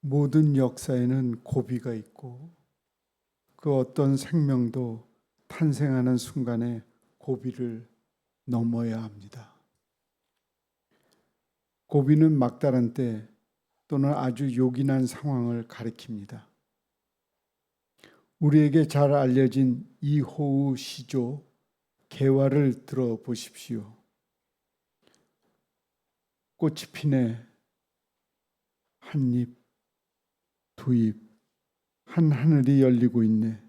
모든 역사에는 고비가 있고 그 어떤 생명도 탄생하는 순간에 고비를 넘어야 합니다. 고비는 막다른 때 또는 아주 요긴한 상황을 가리킵니다. 우리에게 잘 알려진 이호우 시조 개화를 들어보십시오. 꽃이 피네 한 잎, 두 잎, 한 하늘이 열리고 있네.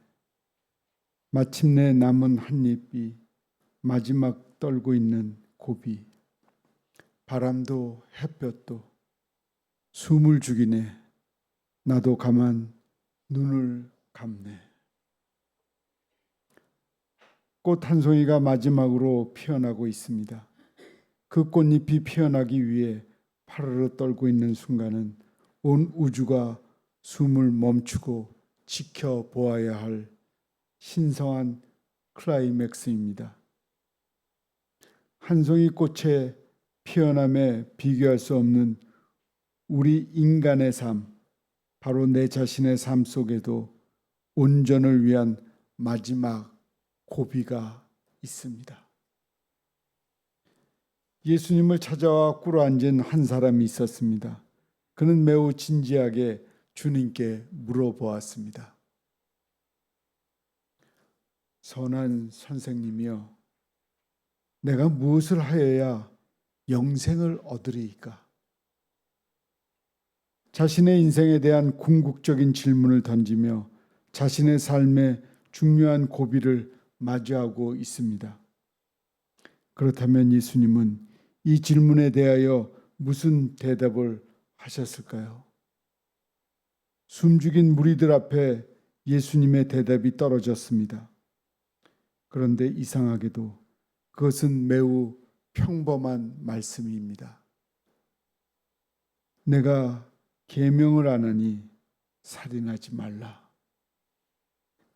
마침내 남은 한 잎이 마지막 떨고 있는 고비. 바람도 햇볕도 숨을 죽이네. 나도 가만 눈을 감네. 꽃 한 송이가 마지막으로 피어나고 있습니다. 그 꽃잎이 피어나기 위해 파르르 떨고 있는 순간은 온 우주가 숨을 멈추고 지켜보아야 할 신성한 클라이맥스입니다. 한 송이 꽃의 피어남에 비교할 수 없는 우리 인간의 삶, 바로 내 자신의 삶 속에도 온전을 위한 마지막 고비가 있습니다. 예수님을 찾아와 꿇어앉은 한 사람이 있었습니다. 그는 매우 진지하게 주님께 물어보았습니다. 선한 선생님이여, 내가 무엇을 하여야 영생을 얻으리이까? 자신의 인생에 대한 궁극적인 질문을 던지며 자신의 삶의 중요한 고비를 마주하고 있습니다. 그렇다면 예수님은 이 질문에 대하여 무슨 대답을 하셨을까요? 숨죽인 무리들 앞에 예수님의 대답이 떨어졌습니다. 그런데 이상하게도 그것은 매우 평범한 말씀입니다. 내가 계명을 안하니 살인하지 말라,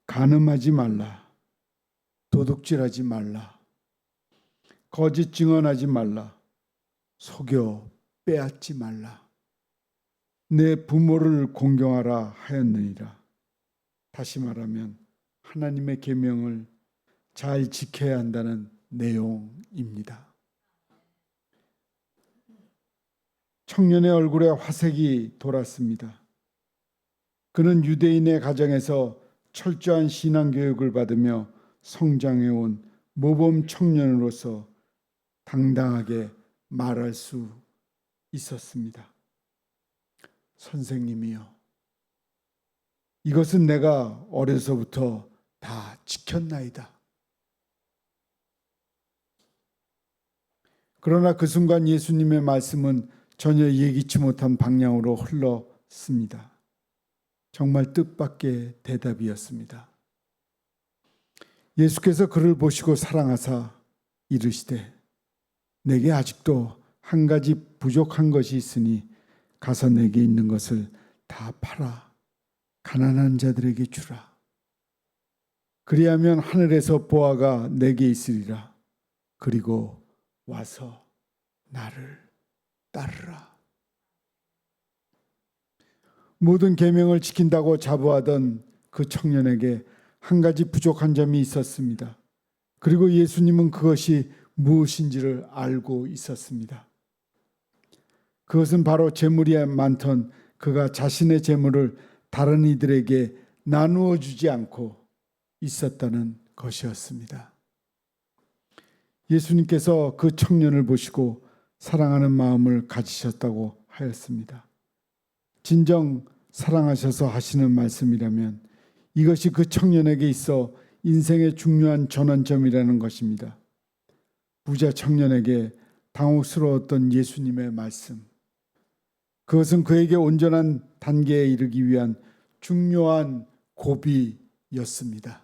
간음하지 말라, 도둑질하지 말라, 거짓 증언하지 말라, 속여 빼앗지 말라, 내 부모를 공경하라 하였느니라. 다시 말하면 하나님의 계명을 잘 지켜야 한다는 내용입니다. 청년의 얼굴에 화색이 돌았습니다. 그는 유대인의 가정에서 철저한 신앙교육을 받으며 성장해온 모범 청년으로서 당당하게 말할 수 있었습니다. 선생님이요, 이것은 내가 어려서부터 다 지켰나이다. 그러나 그 순간 예수님의 말씀은 전혀 예기치 못한 방향으로 흘렀습니다. 정말 뜻밖의 대답이었습니다. 예수께서 그를 보시고 사랑하사 이르시되, 내게 아직도 한 가지 부족한 것이 있으니 가서 내게 있는 것을 다 팔아 가난한 자들에게 주라. 그리하면 하늘에서 보화가 내게 있으리라. 그리고 와서 나를 따르라. 모든 계명을 지킨다고 자부하던 그 청년에게 한 가지 부족한 점이 있었습니다. 그리고 예수님은 그것이 무엇인지를 알고 있었습니다. 그것은 바로 재물이 많던 그가 자신의 재물을 다른 이들에게 나누어 주지 않고 있었다는 것이었습니다. 예수님께서 그 청년을 보시고 사랑하는 마음을 가지셨다고 하였습니다. 진정 사랑하셔서 하시는 말씀이라면 이것이 그 청년에게 있어 인생의 중요한 전환점이라는 것입니다. 부자 청년에게 당혹스러웠던 예수님의 말씀, 그것은 그에게 온전한 단계에 이르기 위한 중요한 고비였습니다.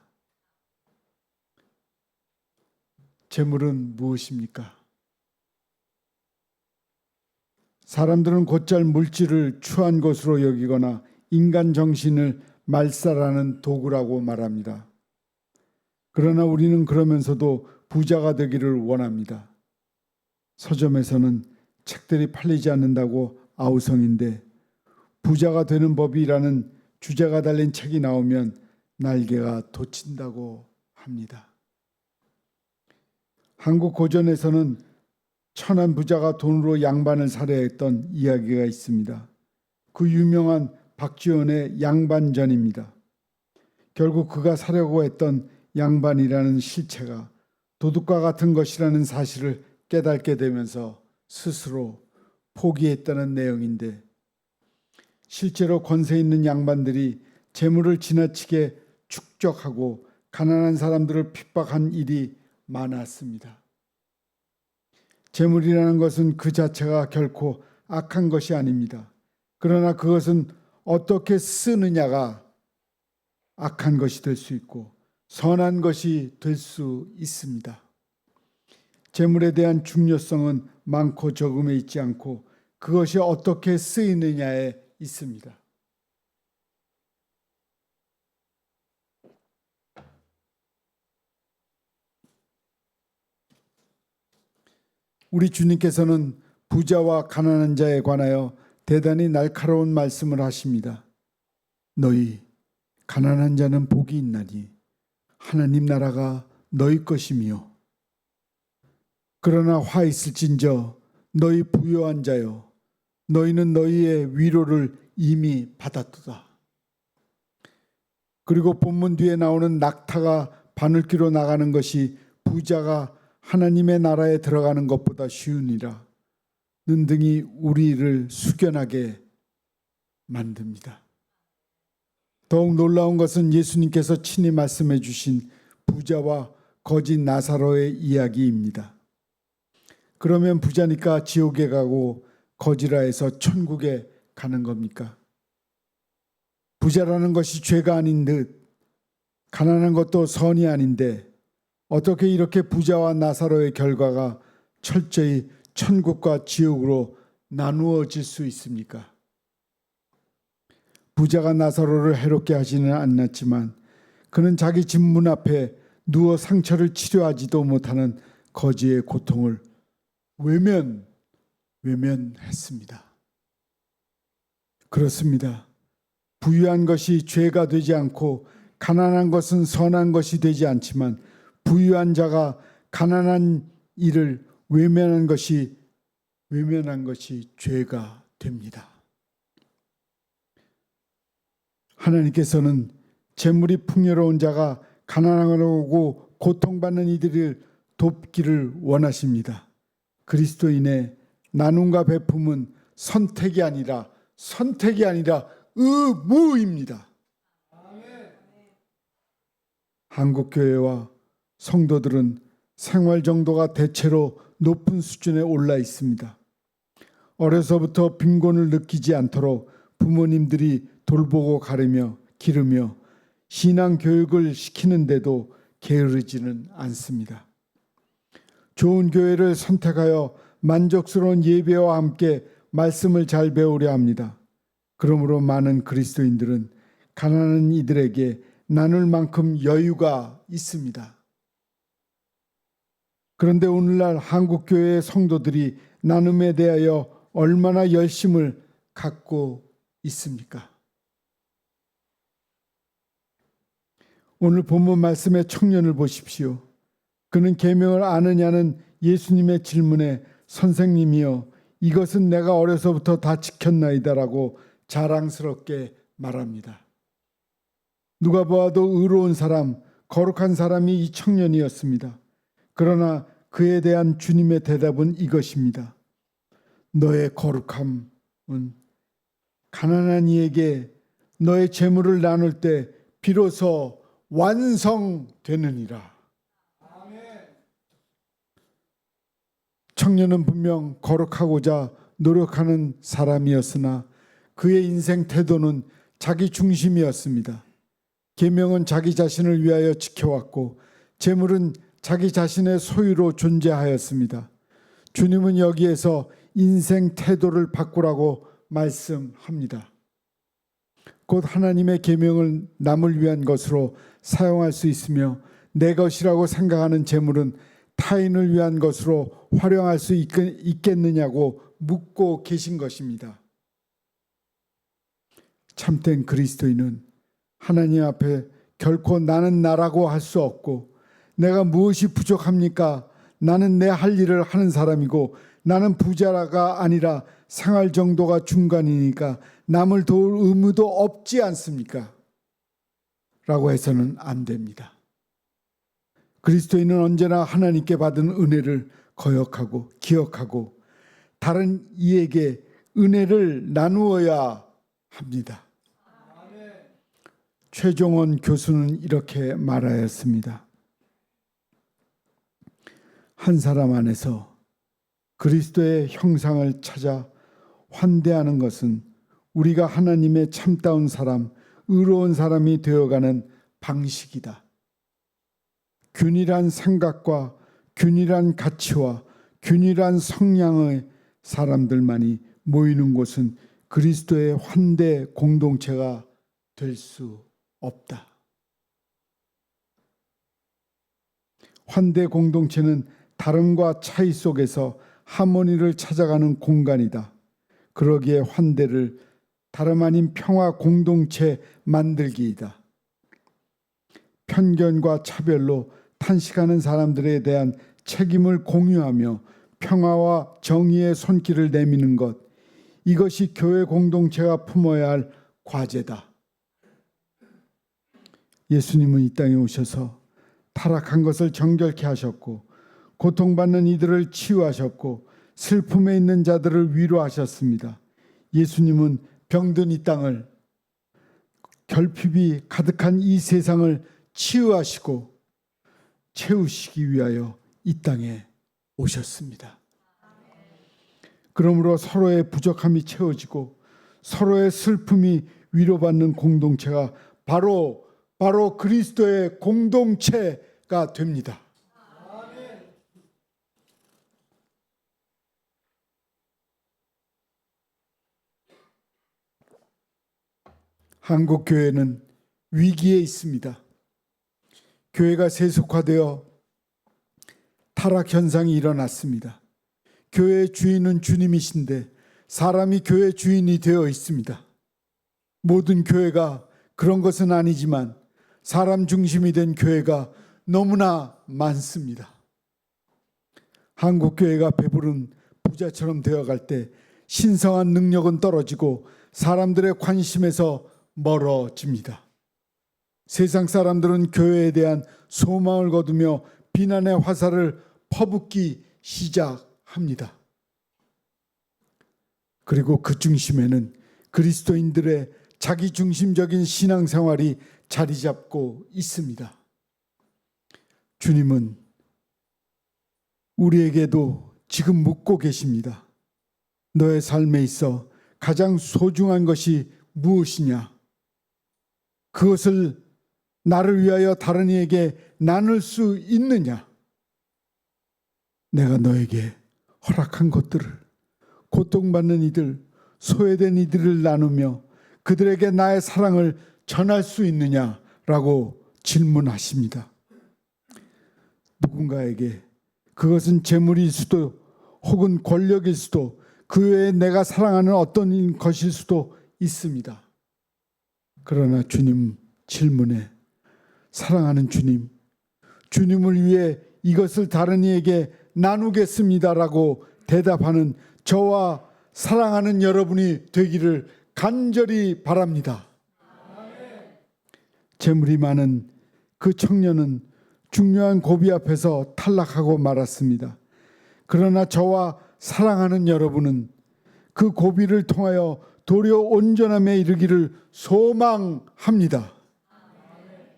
재물은 무엇입니까? 사람들은 곧잘 물질을 추한 것으로 여기거나 인간 정신을 말살하는 도구라고 말합니다. 그러나 우리는 그러면서도 부자가 되기를 원합니다. 서점에서는 책들이 팔리지 않는다고 아우성인데 부자가 되는 법이라는 주제가 달린 책이 나오면 날개가 돋친다고 합니다. 한국 고전에서는 천한 부자가 돈으로 양반을 살해했던 이야기가 있습니다. 그 유명한 박지원의 양반전입니다. 결국 그가 사려고 했던 양반이라는 실체가 도둑과 같은 것이라는 사실을 깨닫게 되면서 스스로 포기했다는 내용인데, 실제로 권세 있는 양반들이 재물을 지나치게 축적하고 가난한 사람들을 핍박한 일이 많았습니다. 재물이라는 것은 그 자체가 결코 악한 것이 아닙니다. 그러나 그것은 어떻게 쓰느냐가 악한 것이 될 수 있고 선한 것이 될 수 있습니다. 재물에 대한 중요성은 많고 적음에 있지 않고 그것이 어떻게 쓰이느냐에 있습니다. 우리 주님께서는 부자와 가난한 자에 관하여 대단히 날카로운 말씀을 하십니다. 너희 가난한 자는 복이 있나니 하나님 나라가 너희 것이며, 그러나 화 있을진저 너희 부요한 자여 너희는 너희의 위로를 이미 받았도다. 그리고 본문 뒤에 나오는 낙타가 바늘귀로 나가는 것이 부자가 하나님의 나라에 들어가는 것보다 쉬우니라 는 등이 우리를 숙연하게 만듭니다. 더욱 놀라운 것은 예수님께서 친히 말씀해 주신 부자와 거지 나사로의 이야기입니다. 그러면 부자니까 지옥에 가고 거지라 해서 천국에 가는 겁니까? 부자라는 것이 죄가 아닌 듯 가난한 것도 선이 아닌데 어떻게 이렇게 부자와 나사로의 결과가 철저히 천국과 지옥으로 나누어질 수 있습니까? 부자가 나사로를 해롭게 하지는 않았지만 그는 자기 집 문 앞에 누워 상처를 치료하지도 못하는 거지의 고통을 외면했습니다. 그렇습니다. 부유한 것이 죄가 되지 않고 가난한 것은 선한 것이 되지 않지만 부유한 자가 가난한 일을 외면한 것이 죄가 됩니다. 하나님께서는 재물이 풍요로운 자가 가난하고 고통받는 이들을 돕기를 원하십니다. 그리스도인의 나눔과 베품은 선택이 아니라 의무입니다. 한국교회와 성도들은 생활 정도가 대체로 높은 수준에 올라 있습니다. 어려서부터 빈곤을 느끼지 않도록 부모님들이 돌보고 기르며 신앙 교육을 시키는데도 게으르지는 않습니다. 좋은 교회를 선택하여 만족스러운 예배와 함께 말씀을 잘 배우려 합니다. 그러므로 많은 그리스도인들은 가난한 이들에게 나눌 만큼 여유가 있습니다. 그런데 오늘날 한국교회의 성도들이 나눔에 대하여 얼마나 열심을 갖고 있습니까? 오늘 본문 말씀의 청년을 보십시오. 그는 계명을 아느냐는 예수님의 질문에 선생님이여 이것은 내가 어려서부터 다 지켰나이다라고 자랑스럽게 말합니다. 누가 보아도 의로운 사람, 거룩한 사람이 이 청년이었습니다. 그러나 그에 대한 주님의 대답은 이것입니다. 너의 거룩함은 가난한 이에게 너의 재물을 나눌 때 비로소 완성되느니라. 청년은 분명 거룩하고자 노력하는 사람이었으나 그의 인생 태도는 자기 중심이었습니다. 계명은 자기 자신을 위하여 지켜왔고 재물은 자기 자신의 소유로 존재하였습니다. 주님은 여기에서 인생 태도를 바꾸라고 말씀합니다. 곧 하나님의 계명을 남을 위한 것으로 사용할 수 있으며 내 것이라고 생각하는 재물은 타인을 위한 것으로 활용할 수 있겠느냐고 묻고 계신 것입니다. 참된 그리스도인은 하나님 앞에 결코 나는 나라고 할 수 없고, 내가 무엇이 부족합니까? 나는 내 할 일을 하는 사람이고, 나는 부자가 아니라 생활 정도가 중간이니까 남을 도울 의무도 없지 않습니까? 라고 해서는 안 됩니다. 그리스도인은 언제나 하나님께 받은 은혜를 거역하고 기억하고 다른 이에게 은혜를 나누어야 합니다. 최종원 교수는 이렇게 말하였습니다. 한 사람 안에서 그리스도의 형상을 찾아 환대하는 것은 우리가 하나님의 참다운 사람, 의로운 사람이 되어가는 방식이다. 균일한 생각과 균일한 가치와 균일한 성향의 사람들만이 모이는 곳은 그리스도의 환대 공동체가 될 수 없다. 환대 공동체는 다름과 차이 속에서 하모니를 찾아가는 공간이다. 그러기에 환대를 다름 아닌 평화 공동체 만들기이다. 편견과 차별로 탄식하는 사람들에 대한 책임을 공유하며 평화와 정의의 손길을 내미는 것, 이것이 교회 공동체가 품어야 할 과제다. 예수님은 이 땅에 오셔서 타락한 것을 정결케 하셨고, 고통받는 이들을 치유하셨고, 슬픔에 있는 자들을 위로하셨습니다. 예수님은 병든 이 땅을, 결핍이 가득한 이 세상을 치유하시고 채우시기 위하여 이 땅에 오셨습니다. 그러므로 서로의 부족함이 채워지고 서로의 슬픔이 위로받는 공동체가 바로 그리스도의 공동체가 됩니다. 한국 교회는 위기에 있습니다. 교회가 세속화되어 타락 현상이 일어났습니다. 교회의 주인은 주님이신데 사람이 교회 주인이 되어 있습니다. 모든 교회가 그런 것은 아니지만 사람 중심이 된 교회가 너무나 많습니다. 한국 교회가 배부른 부자처럼 되어갈 때 신성한 능력은 떨어지고 사람들의 관심에서 멀어집니다. 세상 사람들은 교회에 대한 소망을 거두며 비난의 화살을 퍼붓기 시작합니다. 그리고 그 중심에는 그리스도인들의 자기중심적인 신앙생활이 자리 잡고 있습니다. 주님은 우리에게도 지금 묻고 계십니다. 너의 삶에 있어 가장 소중한 것이 무엇이냐? 그것을 나를 위하여 다른 이에게 나눌 수 있느냐? 내가 너에게 허락한 것들을, 고통받는 이들, 소외된 이들을 나누며 그들에게 나의 사랑을 전할 수 있느냐라고 질문하십니다. 누군가에게 그것은 재물일 수도 혹은 권력일 수도 그 외에 내가 사랑하는 어떤 것일 수도 있습니다. 그러나 주님 질문에 사랑하는 주님, 주님을 위해 이것을 다른 이에게 나누겠습니다라고 대답하는 저와 사랑하는 여러분이 되기를 간절히 바랍니다. 재물이 많은 그 청년은 중요한 고비 앞에서 탈락하고 말았습니다. 그러나 저와 사랑하는 여러분은 그 고비를 통하여 도리어 온전함에 이르기를 소망합니다.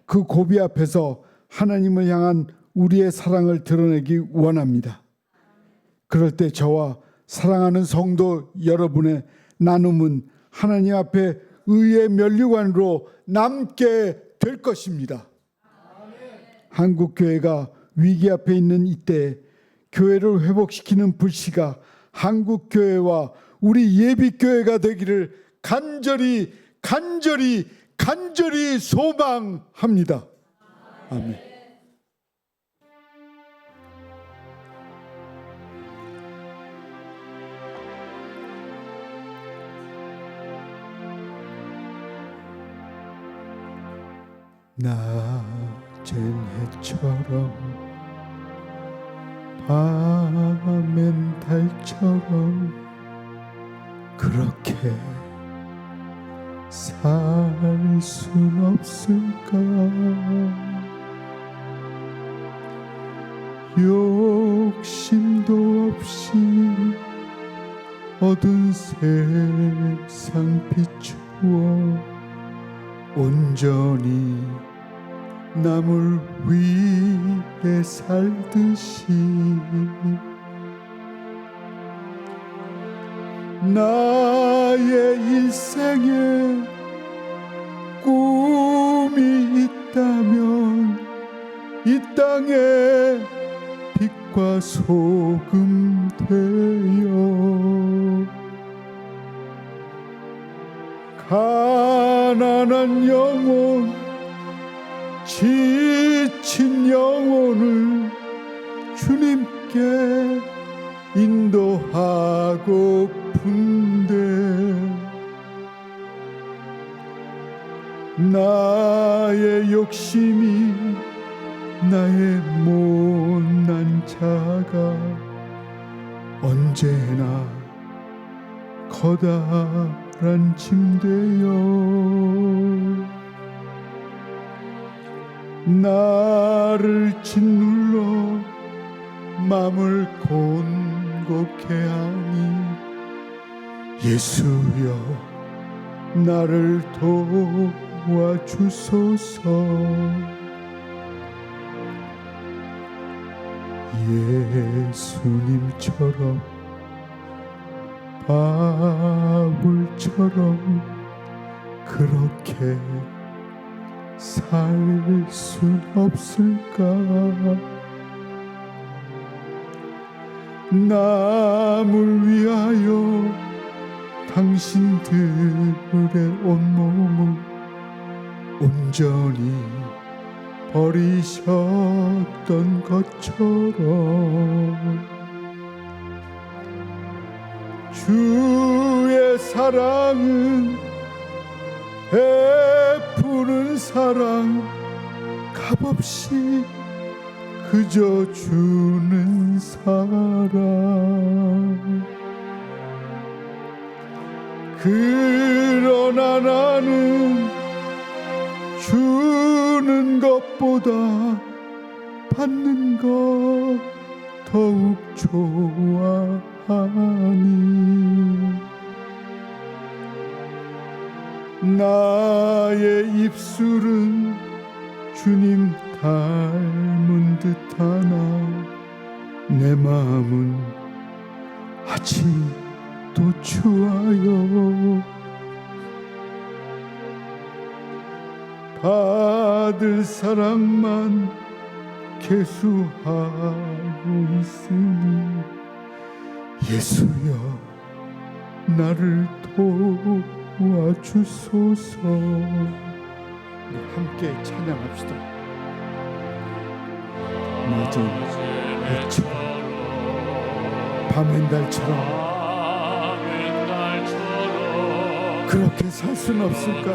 그 고비 앞에서 하나님을 향한 우리의 사랑을 드러내기 원합니다. 그럴 때 저와 사랑하는 성도 여러분의 나눔은 하나님 앞에 의의 면류관으로 남게 될 것입니다. 한국 교회가 위기 앞에 있는 이때 교회를 회복시키는 불씨가 한국 교회와 우리 예비 교회가 되기를 간절히 소망합니다. 아멘. 낮은 해처럼 밤엔 달처럼 그렇게 살 순 없을까? 욕심도 없이 어두운 세상 비추어 온전히 나물 위에 살듯이 나의 일생에 꿈이 있다면 이 땅에 빛과 소금 되어 가난한 영혼 지친 영혼을 주님께 인도하고픈데 나의 욕심이 나의 못난 자가 언제나 커다란 짐되어 나를 짓눌러 맘을 곤곡해 하니 예수여 나를 도와주소서. 예수님처럼 바울처럼 그렇게 살 순 없을까? 남을 위하여 당신들의 온몸을 온전히 버리셨던 것처럼 주의 사랑은 베푸는 사랑 값없이 그저 주는 사랑. 그러나 나는 주는 것보다 받는 것 더욱 좋아하니 나의 입술은 주님 닮은 듯하나 내 마음은 아직도 추워요. 받을 사랑만 계수하고 있으니 예수여 나를 도와주소서. 함께 찬양합시다. 낮은 해처럼 밤엔 달처럼 그렇게 살 순 없을까?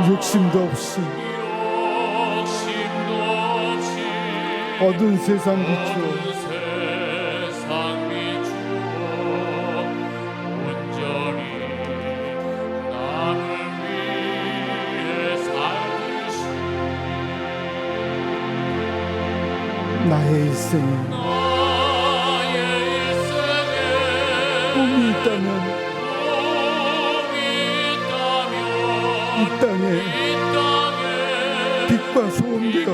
욕심도 없이 어두운 세상 비추어 온전히 남을 위해 살듯이 나의 일생에 꿈이 있다면 이 땅에 빛과 소금 되어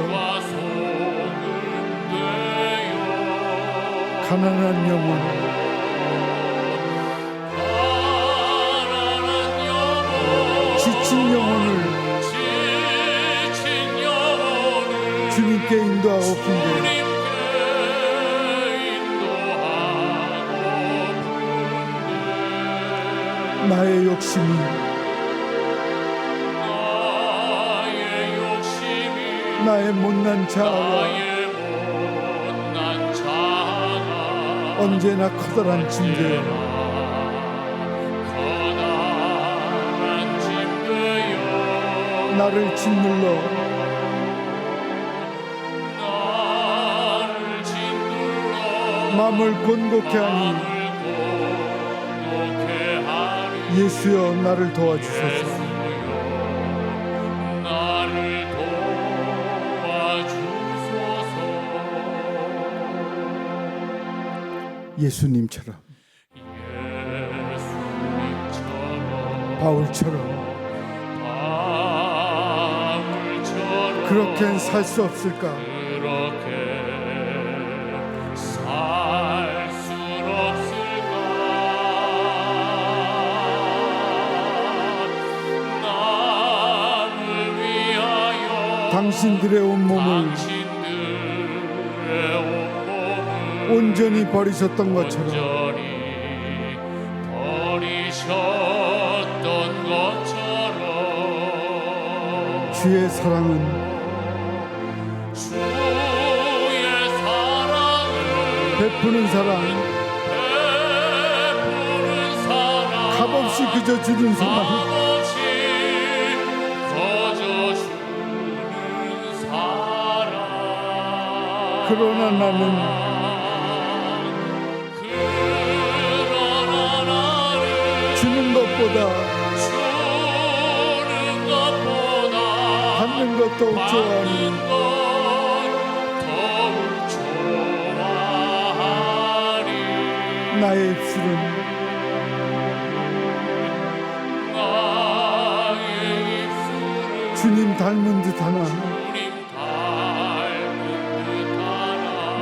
가난한 영혼 지친 영혼을 주님께 인도하고픈데 나의 욕심이 나의 못난 자아가 언제나 커다란 짐되어 나를 짓눌러 마음을 곤곡해 하니 예수여 나를 도와주소서. 예수님처럼 바울처럼 그렇게 살 수 없을까? 당신들의 온몸을 온전히 버리셨던 것처럼 주의 사랑은 베푸는 사랑, 값없이 그저 주는 사랑. 그러나 나는 주는 것보다 받는 것 더욱 좋아하니 나의 입술은 주님 닮은 듯하나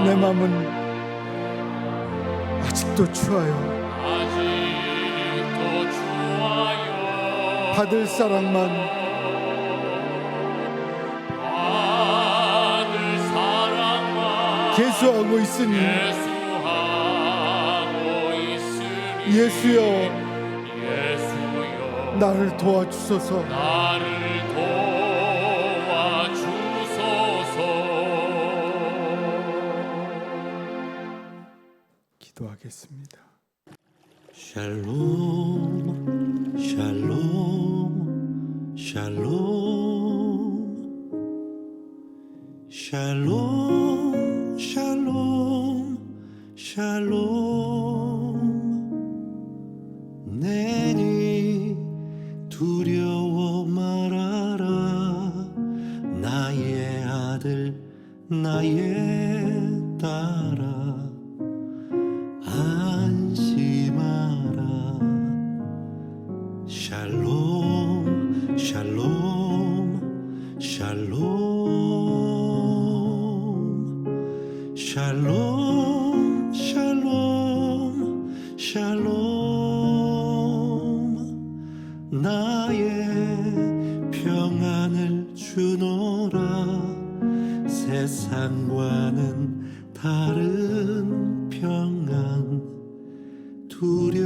내 맘은 아직도 추워요. 받을 사랑만 계수하고 있으니 예수여 나를 도와주소서. 기도하겠습니다. 샬롬 샬롬 샬롬 샬롬 샬롬 샬롬 내니 두려워 말아라 나의 아들 나의 딸아 안심하라 샬롬 샬롬 샬롬 샬롬 샬롬 샬롬 나의 평안을 주노라 세상과는 다른 평안 두려